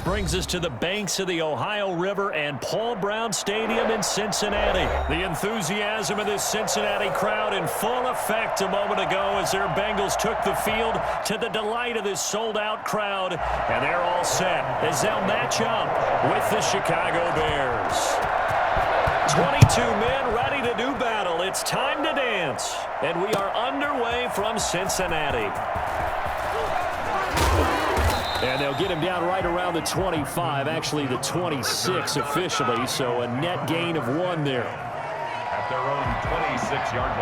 brings us to the banks of the Ohio River and Paul Brown Stadium in Cincinnati. The enthusiasm of this Cincinnati crowd in full effect a moment ago as their Bengals took the field to the delight of this sold-out crowd. And they're all set as they'll match up with the Chicago Bears. 22 men ready to do battle. It's time to dance. And we are underway from Cincinnati. And they'll get him down right around the 25, actually the 26 officially, so a net gain of 1 there. At their own 26-yard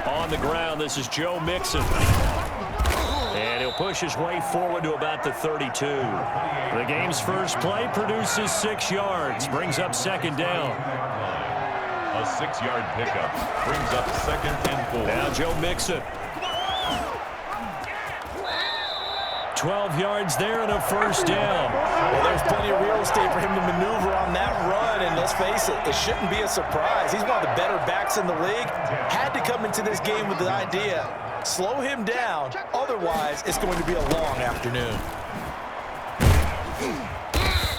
line. On the ground, this is Joe Mixon. And he'll push his way forward to about the 32. The game's first play produces 6 yards, brings up second down. A 6-yard pickup brings up 2nd and 4. Now Joe Mixon. 12 yards there and a first down. Well, there's plenty of real estate for him to maneuver on that run, and let's face it, it shouldn't be a surprise. He's one of the better backs in the league. Had to come into this game with the idea, slow him down, otherwise it's going to be a long afternoon.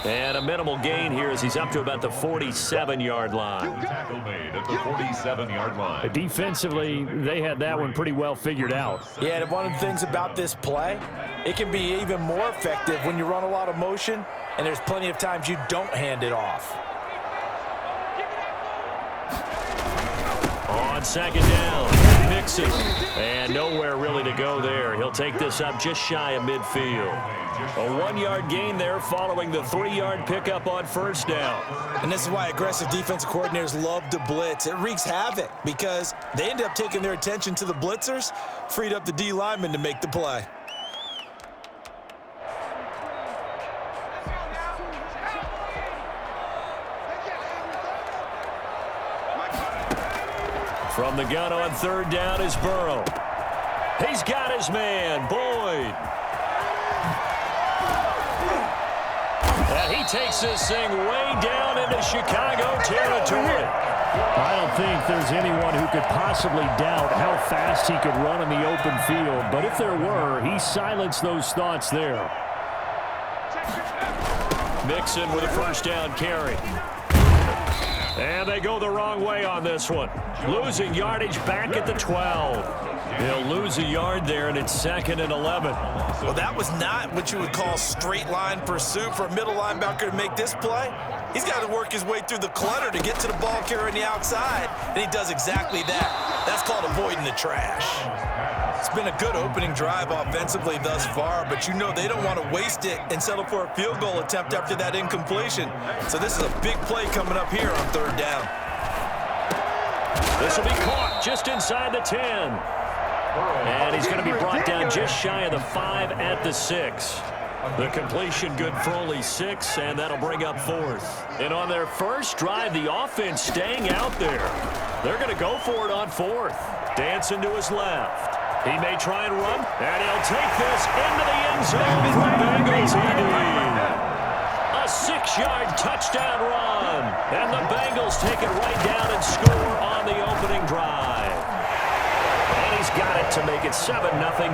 And a minimal gain here as he's up to about the 47-yard line. Tackle made at the 47-yard line. Defensively, they had that one pretty well figured out. Yeah, and one of the things about this play, it can be even more effective when you run a lot of motion, and there's plenty of times you don't hand it off. On second down, Mixon. And nowhere really to go there. He'll take this up just shy of midfield. A 1-yard gain there following the 3-yard pickup on first down. And this is why aggressive defensive coordinators love to blitz. It wreaks havoc because they end up taking their attention to the blitzers, freed up the D lineman to make the play. From the gun on third down is Burrow. He's got his man, Boyd. And he takes this thing way down into Chicago territory. I don't think there's anyone who could possibly doubt how fast he could run in the open field. But if there were, he silenced those thoughts there. Mixon with a first down carry. And they go the wrong way on this one. Losing yardage back at the 12. They'll lose a yard there, and it's 2nd and 11. Well, that was not what you would call straight line pursuit for a middle linebacker to make this play. He's got to work his way through the clutter to get to the ball carrier on the outside, and he does exactly that. That's called avoiding the trash. It's been a good opening drive offensively thus far, but you know they don't want to waste it and settle for a field goal attempt after that incompletion. So this is a big play coming up here on third down. This will be caught just inside the 10. And he's going to be brought down just shy of the 5 at the 6. The completion good for only 6, and that'll bring up 4th. And on their first drive, the offense staying out there. They're going to go for it on 4th. Dancing to his left. He may try and run, and he'll take this into the end zone for Bengals ED. A 6-yard touchdown run, and the Bengals take it right down and score on the opening drive. And he's got it to make it 7-0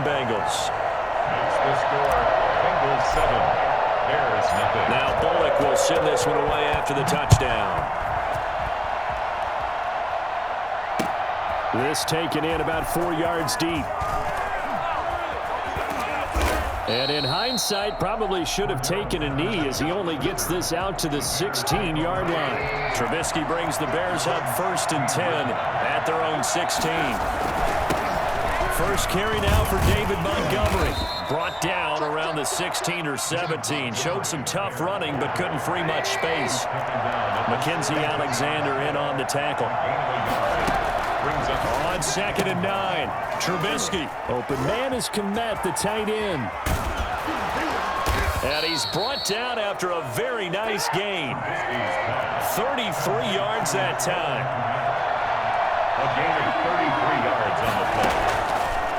Bengals. That's the score. Bengals 7, Bears nothing. Now Bullock will send this one away after the touchdown. This taken in about 4 yards deep. And in hindsight, probably should have taken a knee as he only gets this out to the 16-yard line. Trubisky brings the Bears up 1st and 10 at their own 16. First carry now for David Montgomery. Brought down around the 16 or 17. Showed some tough running, but couldn't free much space. Mackenzie Alexander in on the tackle. On 2nd and 9, Trubisky. Open man is Kmet, the tight end. And he's brought down after a very nice gain. 33 yards that time. A gain of 33 yards on the play.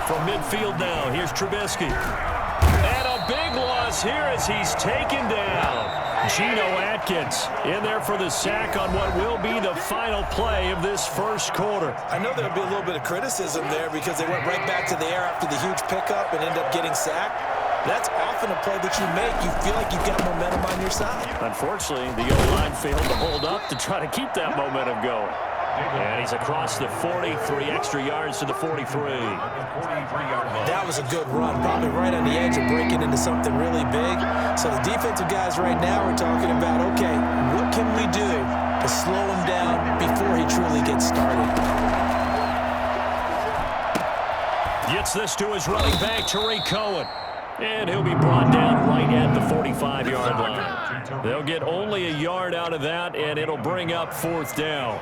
From midfield now, here's Trubisky. And a big loss here as he's taken down. Geno Atkins in there for the sack on what will be the final play of this first quarter. I know there'll be a little bit of criticism there because they went right back to the air after the huge pickup and end up getting sacked. That's often a play that you make. You feel like you've got momentum on your side. Unfortunately, the O-line failed to hold up to try to keep that momentum going. And he's across the 40, 3 extra yards to the 43. That was a good run, probably right on the edge of breaking into something really big. So the defensive guys right now are talking about, okay, what can we do to slow him down before he truly gets started? Gets this to his running back, Tariq Cohen. And he'll be brought down right at the 45-yard line. They'll get only a yard out of that, and it'll bring up 4th down.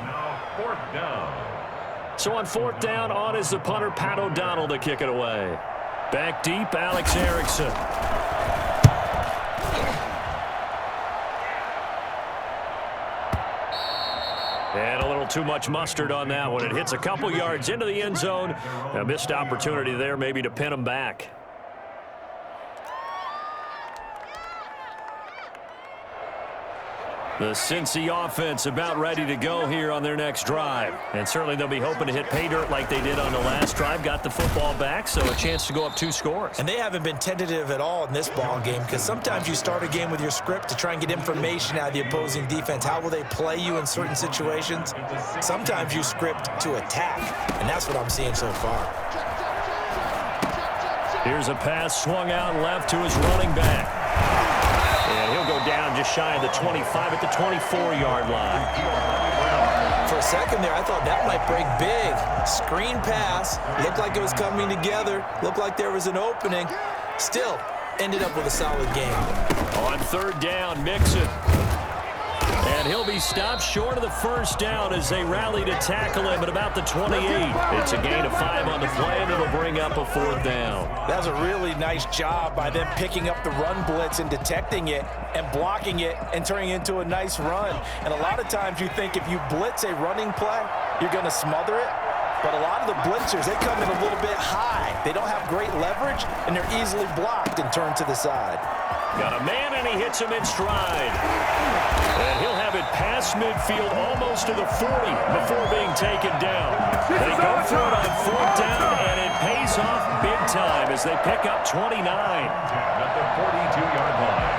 So on 4th down, on is the punter, Pat O'Donnell, to kick it away. Back deep, Alex Erickson. And a little too much mustard on that one. It hits a couple yards into the end zone. A missed opportunity there maybe to pin him back. The Cincy offense about ready to go here on their next drive. And certainly they'll be hoping to hit pay dirt like they did on the last drive. Got the football back, so a chance to go up 2 scores. And they haven't been tentative at all in this ball game because sometimes you start a game with your script to try and get information out of the opposing defense. How will they play you in certain situations? Sometimes you script to attack, and that's what I'm seeing so far. Here's a pass swung out left to his running back. And he'll go down just shy of the 25 at the 24-yard line. For a second there, I thought that might break big. Screen pass. Looked like it was coming together. Looked like there was an opening. Still, ended up with a solid game. On 3rd down, Mixon. And he'll be stopped short of the 1st down as they rally to tackle him at about the 28. It's a gain of 5 on the play, and it'll bring up a 4th down. That's a really nice job by them picking up the run blitz and detecting it and blocking it and turning it into a nice run. And a lot of times you think if you blitz a running play, you're going to smother it. But a lot of the blitzers, they come in a little bit high. They don't have great leverage, and they're easily blocked and turned to the side. Got a man, and he hits him in stride. And he'll have it past midfield almost to the 40 before being taken down. They go for it on 4th down, and it pays off big time as they pick up 29. At the 42-yard line.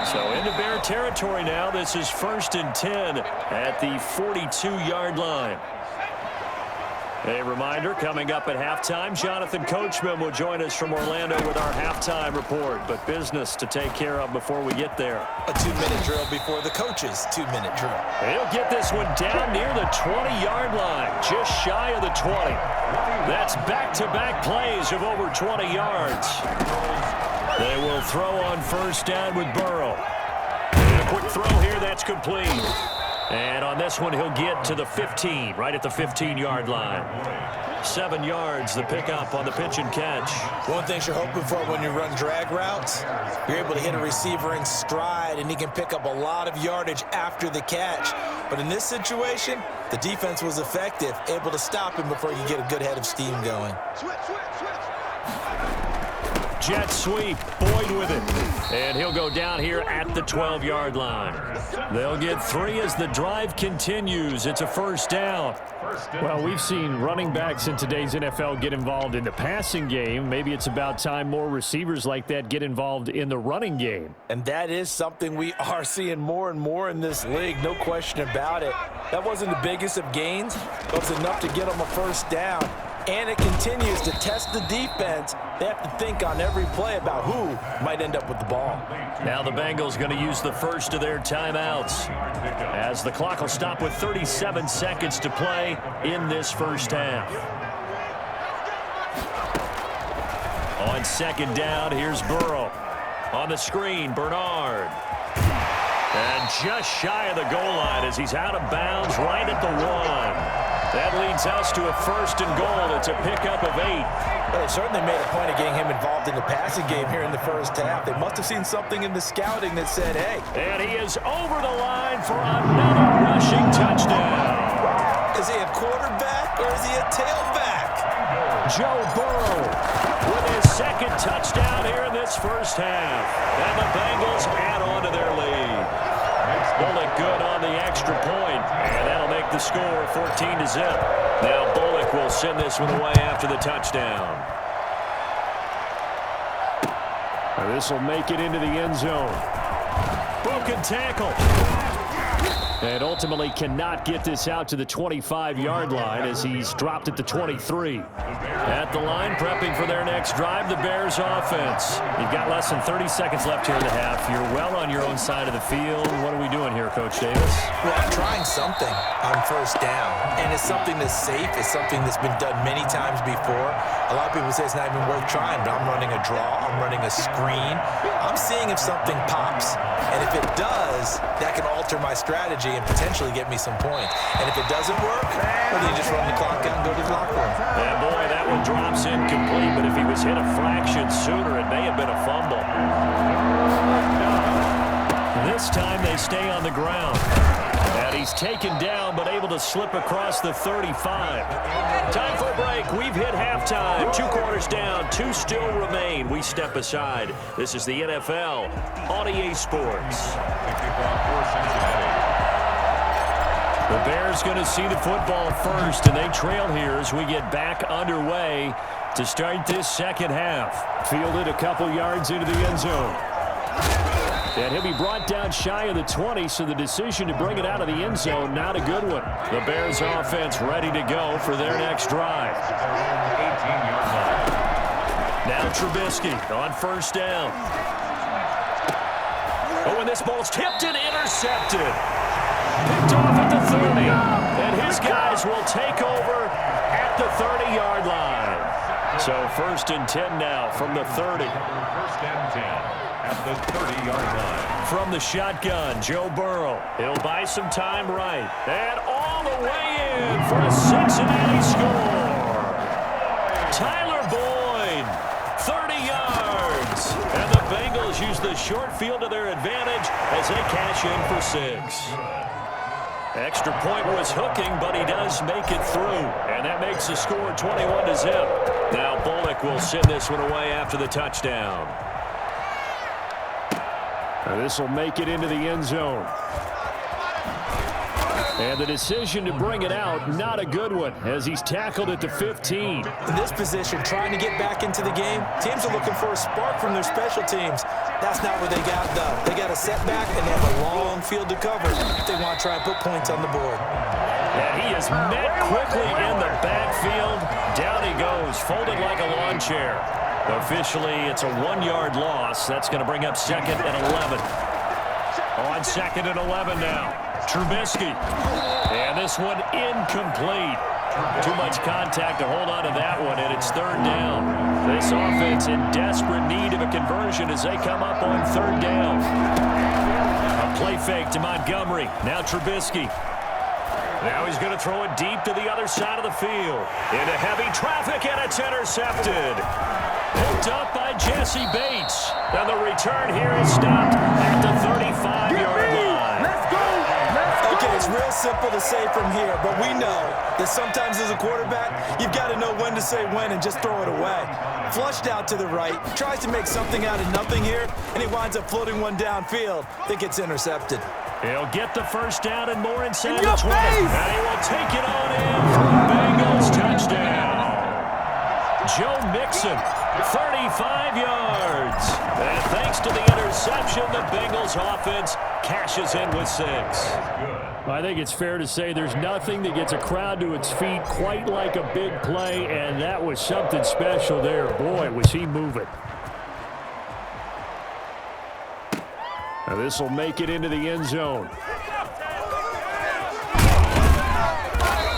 So into Bear territory now. This is 1st and 10 at the 42-yard line. A reminder, coming up at halftime, Jonathan Coachman will join us from Orlando with our halftime report. But business to take care of before we get there. A 2-minute drill before the coach's 2-minute drill. He'll get this one down near the 20-yard line, just shy of the 20. That's back-to-back plays of over 20 yards. They will throw on 1st down with Burrow. And a quick throw here, that's complete. And on this one, he'll get to the 15, right at the 15-yard line. 7 yards, the pickup on the pitch and catch. One thing you're hoping for when you run drag routes, you're able to hit a receiver in stride, and he can pick up a lot of yardage after the catch. But in this situation, the defense was effective, able to stop him before you get a good head of steam going. Jet sweep, Boyd with it. And he'll go down here at the 12-yard line. They'll get 3 as the drive continues. It's a 1st down. Well, we've seen running backs in today's NFL get involved in the passing game. Maybe it's about time more receivers like that get involved in the running game. And that is something we are seeing more and more in this league, no question about it. That wasn't the biggest of gains, but it was enough to get them a 1st down. And it continues to test the defense. They have to think on every play about who might end up with the ball. Now the Bengals going to use the first of their timeouts as the clock will stop with 37 seconds to play in this 1st half. On 2nd down, here's Burrow. On the screen, Bernard. And just shy of the goal line as he's out of bounds right at the 1. That leads us to a 1st and goal. It's a pickup of 8. Well, they certainly made a point of getting him involved in the passing game here in the 1st half. They must have seen something in the scouting that said, hey. And he is over the line for another rushing touchdown. Is he a quarterback or is he a tailback? Joe Burrow with his second touchdown here in this first half. And the Bengals add on to their lead. Bullock good on the extra point, and that'll make the score 14-0. Now Bullock will send this one away after the touchdown. This will make it into the end zone. Broken tackle. And ultimately cannot get this out to the 25-yard line as he's dropped at the 23. At the line, prepping for their next drive, the Bears offense. You've got less than 30 seconds left here in the half. You're well on your own side of the field. What are we doing here, Coach Davis? Well, I'm trying something on first down, and it's something that's safe. It's something that's been done many times before. A lot of people say it's not even worth trying, but I'm running a draw. I'm running a screen. I'm seeing if something pops, and if it does, that can alter my strategy and potentially get me some points. And if it doesn't work, well, then you just run the clock out and go to the locker room. And boy, that one drops incomplete, but if he was hit a fraction sooner, it may have been a fumble. This time they stay on the ground. And he's taken down, but able to slip across the 35. Time for a break. We've hit halftime. 2 quarters down, 2 still remain. We step aside. This is the NFL on EA Sports. The Bears going to see the football first, and they trail here as we get back underway to start this second half. Fielded a couple yards into the end zone. And he'll be brought down shy of the 20, so the decision to bring it out of the end zone, not a good one. The Bears offense ready to go for their next drive. Now Trubisky on first down. Oh, and this ball's tipped and intercepted. Picked off at the 30. And his guys will take over at the 30-yard line. So 1st and 10 now from the 30. 1st and 10. At the 30-yard line. From the shotgun, Joe Burrow. He'll buy some time right. And all the way in for a Cincinnati score. Tyler Boyd, 30 yards. And the Bengals use the short field to their advantage as they cash in for 6. Extra point was hooking, but he does make it through. And that makes the score 21-0. Now Bullock will send this one away after the touchdown. This will make it into the end zone. And the decision to bring it out, not a good one, as he's tackled at the 15. In this position, trying to get back into the game, teams are looking for a spark from their special teams. That's not what they got done. They got a setback, and they have a long field to cover if they want to try and put points on the board. And he is met quickly in the backfield. Down he goes, folded like a lawn chair. Officially, it's a 1-yard loss. That's going to bring up 2nd and 11. On 2nd and 11 now. Trubisky. And this one incomplete. Too much contact to hold on to that one, and it's 3rd down. This offense in desperate need of a conversion as they come up on 3rd down. A play fake to Montgomery. Now Trubisky. Now he's going to throw it deep to the other side of the field. Into heavy traffic, and it's intercepted. Picked up by Jesse Bates. And the return here is stopped at the 35-yard line. Let's go! Okay, it's real simple to say from here, but we know that sometimes as a quarterback, you've got to know when to say when and just throw it away. Flushed out to the right, tries to make something out of nothing here, and he winds up floating one downfield that gets intercepted. He'll get the first down and more inside the 20. And he will take it on in for a Bengals touchdown. Joe Mixon, 35 yards. And thanks to the interception, the Bengals offense cashes in with 6. I think it's fair to say there's nothing that gets a crowd to its feet quite like a big play, and that was something special there. Boy, was he moving. Now this will make it into the end zone.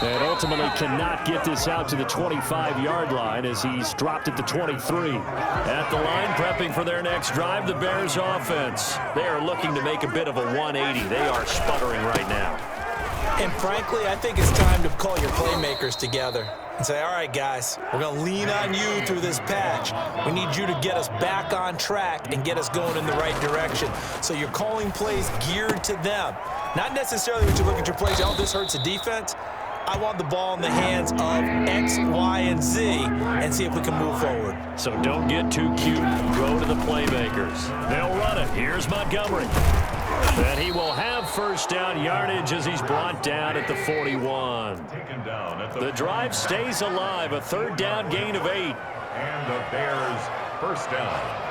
And ultimately cannot get this out to the 25-yard line as he's dropped at the 23. At the line, prepping for their next drive, the Bears offense. They are looking to make a bit of a 180. They are sputtering right now. And frankly, I think it's time to call your playmakers together and say, all right, guys, we're going to lean on you through this patch. We need you to get us back on track and get us going in the right direction. So you're calling plays geared to them. Not necessarily when you look at your plays, oh, this hurts the defense. I want the ball in the hands of X, Y, and Z and see if we can move forward. So don't get too cute. Go to the playmakers. They'll run it. Here's Montgomery. And he will have first down yardage as he's brought down at the 41. The drive stays alive. A third down gain of 8. And the Bears first down.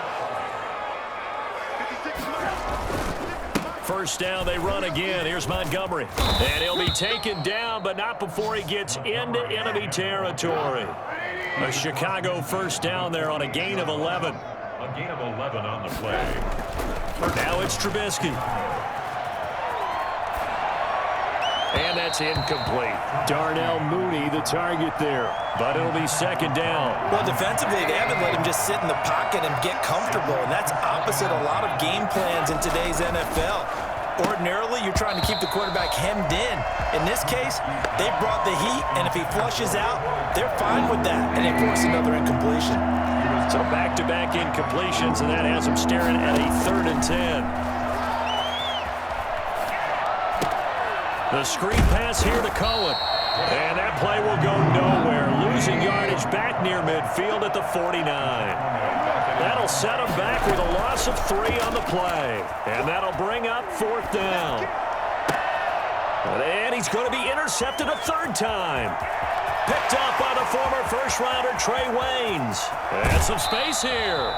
First down, they run again. Here's Montgomery. And he'll be taken down, but not before he gets into enemy territory. A Chicago first down there on a gain of 11. A gain of 11 on the play. Now it's Trubisky. And that's incomplete. Darnell Mooney, the target there. But it'll be second down. Well, defensively, they haven't let him just sit in the pocket and get comfortable, and that's opposite a lot of game plans in today's NFL. Ordinarily, you're trying to keep the quarterback hemmed in. In this case, they brought the heat, and if he flushes out, they're fine with that, and they force another incompletion. So back-to-back incompletions, and that has him staring at a 3rd and 10. The screen pass here to Cohen. And that play will go nowhere. Losing yardage back near midfield at the 49. That'll set him back with a loss of 3 on the play. And that'll bring up 4th down. And he's going to be intercepted a 3rd time. Picked up by the former first-rounder Trey Waynes. And some space here.